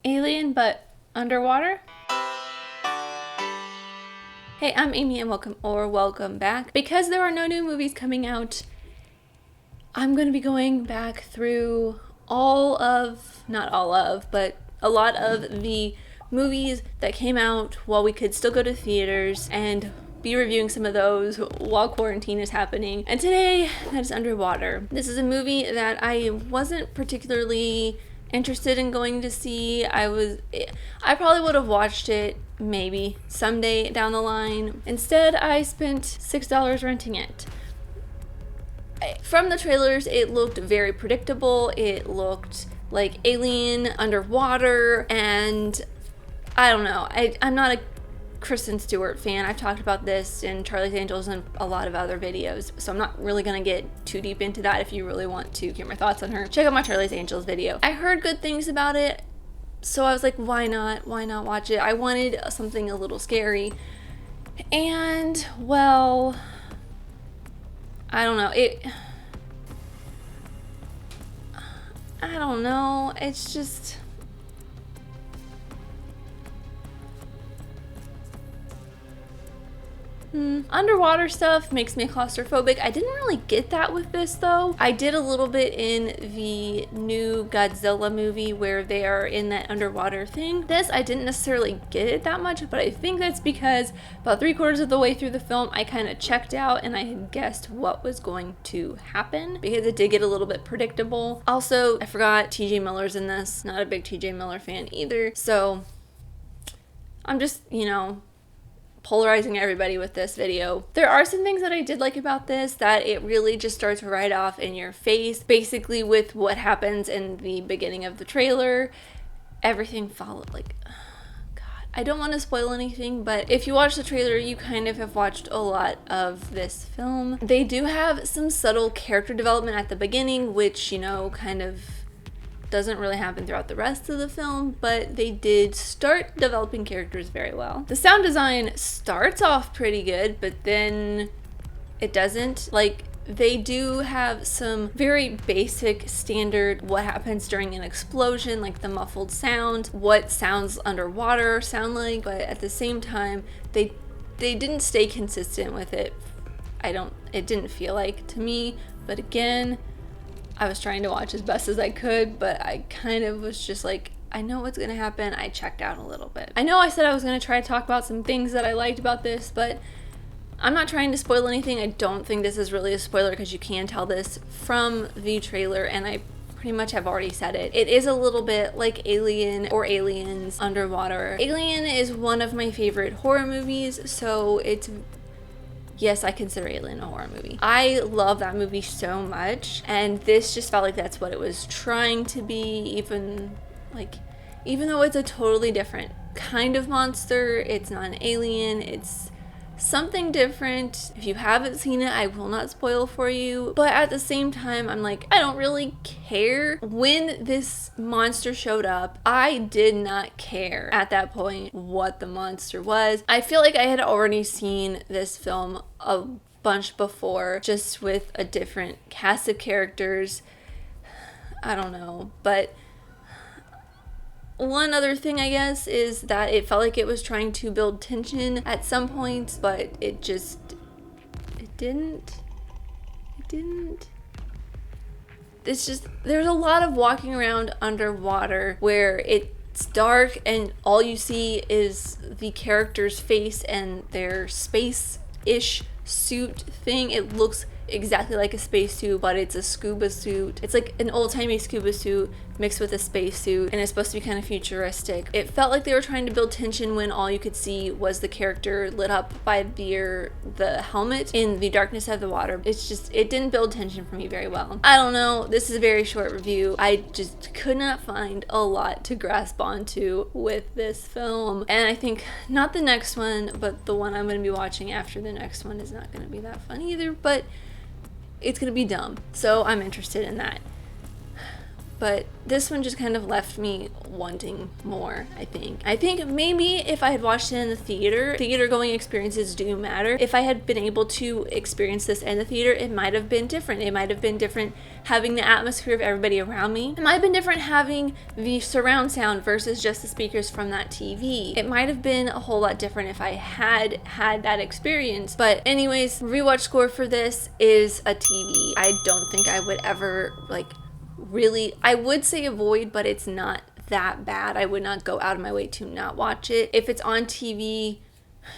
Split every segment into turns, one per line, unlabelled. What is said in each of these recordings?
Alien, but underwater? Hey, I'm Amy and welcome back. Because there are no new movies coming out, I'm going to be going back through not all of, but a lot of the movies that came out while we could still go to theaters and be reviewing some of those while quarantine is happening. And today, that is Underwater. This is a movie that I wasn't particularly interested in going to see. I probably would have watched it maybe someday down the line. Instead, I spent $6 renting it. From the trailers, it looked very predictable. It looked like Alien underwater, and I don't know. I'm not a Kristen Stewart fan. I've talked about this in Charlie's Angels and a lot of other videos, so I'm not really gonna get too deep into that. If you really want to get my thoughts on her, check out my Charlie's Angels video. I heard good things about it, so I was like, why not watch it? I wanted something a little scary, and well, I don't know, it's just, underwater stuff makes me claustrophobic. I didn't really get that with this though. I did a little bit in the new Godzilla movie where they are in that underwater thing. This, I didn't necessarily get it that much, but I think that's because about 3/4 of the way through the film, I kind of checked out and I had guessed what was going to happen because it did get a little bit predictable. Also, I forgot TJ Miller's in this. Not a big TJ Miller fan either. So I'm just, polarizing everybody with this video. There are some things that I did like about this, that it really just starts right off in your face, basically with what happens in the beginning of the trailer. Everything followed, God, I don't want to spoil anything, but if you watch the trailer, you kind of have watched a lot of this film. They do have some subtle character development at the beginning, which, kind of doesn't really happen throughout the rest of the film, but they did start developing characters very well. The sound design starts off pretty good, but then it doesn't. They do have some very basic standard what happens during an explosion, like the muffled sound, what sounds underwater sound like, but at the same time, they didn't stay consistent with it. It didn't feel like to me, but again, I was trying to watch as best as I could, but I kind of was just like, I know what's going to happen. I checked out a little bit. I know I said I was going to try to talk about some things that I liked about this, but I'm not trying to spoil anything. I don't think this is really a spoiler because you can tell this from the trailer, and I pretty much have already said it. It is a little bit like Alien or Aliens underwater. Alien is one of my favorite horror movies, so yes, I consider Alien a horror movie. I love that movie so much, and this just felt like that's what it was trying to be, even though it's a totally different kind of monster. It's not an alien, it's something different. If you haven't seen it, I will not spoil for you, but at the same time, I'm like, I don't really care. When this monster showed up, I did not care at that point what the monster was. I feel like I had already seen this film a bunch before, just with a different cast of characters. I don't know, but one other thing, I guess, is that it felt like it was trying to build tension at some points, but it didn't. It's just, there's a lot of walking around underwater where it's dark and all you see is the character's face and their space-ish suit thing. It looks exactly like a spacesuit, but it's a scuba suit. It's like an old-timey scuba suit mixed with a spacesuit, and it's supposed to be kind of futuristic. It felt like they were trying to build tension when all you could see was the character lit up by the helmet in the darkness of the water. It didn't build tension for me very well. I don't know, this is a very short review. I just could not find a lot to grasp onto with this film, and I think not the next one, but the one I'm going to be watching after the next one is not going to be that fun either, but it's going to be dumb, so I'm interested in that. but this one just kind of left me wanting more, I think. I think maybe if I had watched it in the theater going experiences do matter. If I had been able to experience this in the theater, it might have been different. It might have been different having the atmosphere of everybody around me. It might have been different having the surround sound versus just the speakers from that TV. It might have been a whole lot different if I had had that experience. But anyways, rewatch score for this is a TV. I don't think I would ever, like, really, I would say avoid, but it's not that bad. I would not go out of my way to not watch it. If it's on TV,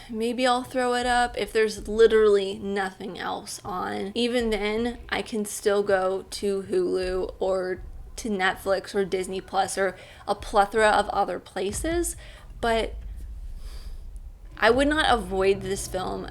maybe I'll throw it up. If there's literally nothing else on, even then I can still go to Hulu or to Netflix or Disney Plus or a plethora of other places. But I would not avoid this film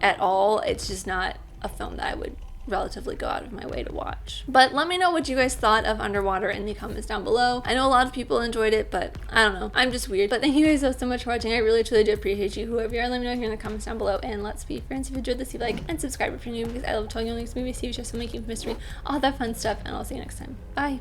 at all. It's just not a film that I would relatively go out of my way to watch. But let me know what you guys thought of Underwater in the comments down below. I know a lot of people enjoyed it, but I don't know. I'm just weird. But thank you guys so much for watching. I really truly do appreciate you, whoever you are. Let me know here in the comments down below, and let's be friends. If you enjoyed this, leave a like and subscribe if you're new, because I love telling you all these movies, TV shows, filmmaking, mystery, all that fun stuff, and I'll see you next time. Bye.